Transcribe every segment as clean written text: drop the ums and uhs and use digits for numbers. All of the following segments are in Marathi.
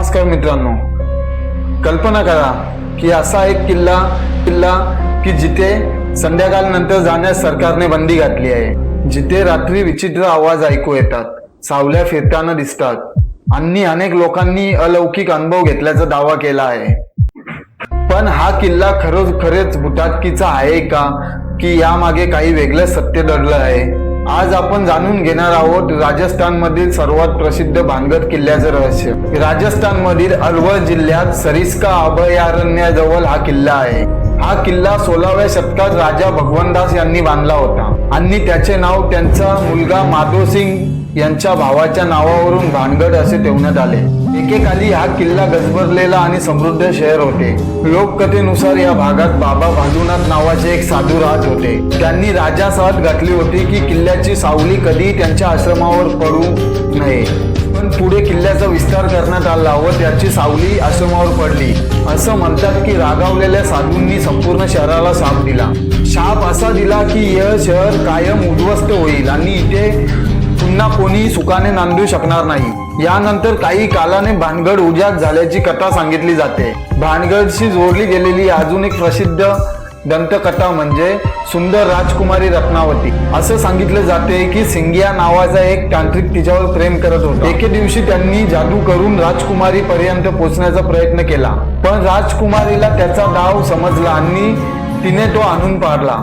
नमस्कार मित्रांनो, कल्पना करा की असा एक किल्ला की जिथे संध्याकाळनंतर जाण्यास सरकारने बंदी घातली आहे, जिथे रात्री विचित्र आवाज ऐकू येतात, सावल्या फिरताना दिसतात आणि अनेक लोकांनी अलौकिक अनुभव घेतल्याचा दावा केला आहे। पण हा किल्ला खरेच भूताटकीचा आहे का, की यामागे काही वेगळं सत्य दडलं आहे? आज आपण जाणून घेणार आहोत राजस्थान मधील सर्वात प्रसिद्ध भानगड किल्ल्याचं रहस्य। राजस्थान मधील अलवर जिल्ह्यात सरिस्का अभयारण्याजवळ हा किल्ला आहे। हा किल्ला 16व्या शतकात राजा भगवंतदास यांनी बांधला होता आणि त्याचे नाव त्यांचा मुलगा माधोसिंग यांच्या भावाच्या नावावरून भानगड असे ठेवण्यात आले। एकेकाली हा किल्ला गजबजलेला आणि समृद्ध शहर होते। लोककथेनुसार या भागात बाबा भादुनाथ नावाचे एक साधू राहत होते। त्यांनी राजास अट घातली होती की किल्ल्याची सावली कधी त्यांच्या आश्रमावर पडू नये। पण पुढे किल्ल्याचा विस्तार करण्यात आला व त्याची सावली आश्रमावर पडली। असं म्हणतात की रागावलेल्या साधूंनी संपूर्ण शहराला शाप दिला। शाप असा दिला की हे शहर कायम उद्ध्वस्त होईल आणि इथे पुन्हा कोणी सुखाने नांदू शकणार नाही। यानंतर काही कालाने भानगड उजाड झाल्याची कथा सांगितली जाते। भानगडशी जोडली गेलेली अजून एक प्रसिद्ध दंतकथा म्हणजे सुंदर राजकुमारी रत्नावती। असं सांगितलं जाते की सिंगिया नावाचा एक तांत्रिक तिच्यावर प्रेम करत होता। एके दिवशी त्यांनी जादू करून राजकुमारी पर्यंत पोहोचण्याचा प्रयत्न केला, पण राजकुमारीला त्याचा डाव समजला आणि तिने तो आणून पाडला।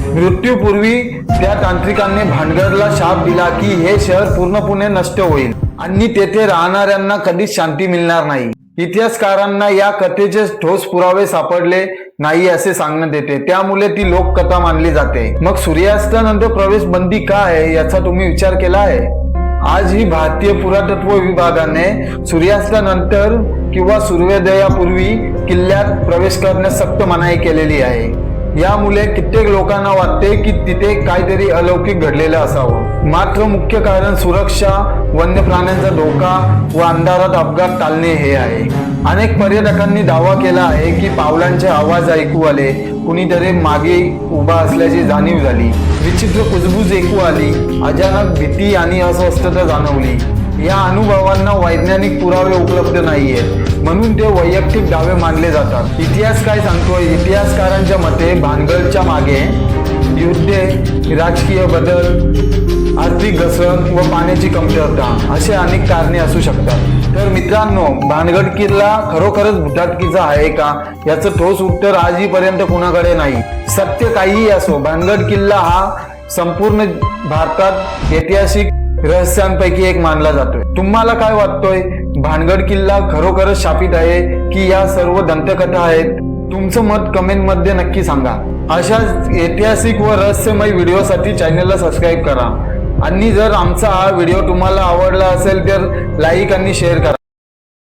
मृत्यूपूर्वी त्या तांत्रिकांनी भानगडला शाप दिला की हे शहर पूर्णपणे नष्ट होईल आणि तेथे राहणाऱ्यांना कधीच शांती मिळणार नाही। इतिहासकारांना या कथेचे ठोस पुरावे सापडले नाही असे सांगण्यात येते, त्यामुळे ती लोककथा मानली जाते। मग सूर्यास्तानंतर प्रवेश बंदी का आहे याचा तुम्ही विचार केला आहे? आजही भारतीय पुरातत्व विभागाने सूर्यास्तानंतर किंवा सूर्योदयापूर्वी किल्ल्यात प्रवेश करण्यास सक्त मनाई केलेली आहे। यामुळे कित्येक लोकांना वाटते की तिथे काहीतरी अलौकिक घडलेलं असावं। मात्र मुख्य कारण सुरक्षा, वन्य प्राण्यांचा धोका व अंधारात अपघात टाळणे हे आहे। अनेक पर्यटकांनी दावा केला आहे की पावलांचे आवाज ऐकू आले, कुणीतरी मागे उभा असल्याची जाणीव झाली, विचित्र कुजबूज ऐकू आली, अचानक भीती आणि अस्वस्थता जाणवली। या अनुभवांना वैज्ञानिक पुरावे उपलब्ध नाहीयेत, म्हणून ते वैयक्तिक दावे मानले जातात। इतिहास काय सांगतोय? इतिहासकारांच्या मते भानगडच्या मागे युद्धे, राजकीय बदल, आर्थिक घसरण व पाण्याची कमतरता असे अनेक कारणे असू शकतात। तर मित्रांनो, भानगड किल्ला खरोखरच भूताटकीचा आहे का याचं ठोस उत्तर आजपर्यंत कुणाकडे नाही। सत्य काहीही असो, भानगड किल्ला हा संपूर्ण भारतात ऐतिहासिक रहस्यांपैकी एक मानला जातोय। तुम्हाला काय वाटतोय? भानगड किल्ला खरोखरच शापित आहे की या सर्व दंतकथा आहेत? तुमचं मत कमेंट मध्ये नक्की सांगा। अशाच ऐतिहासिक व रहस्यमय व्हिडिओसाठी चॅनलला सबस्क्राईब करा आणि जर आमचा हा व्हिडिओ तुम्हाला आवडला असेल तर लाईक आणि शेअर करा।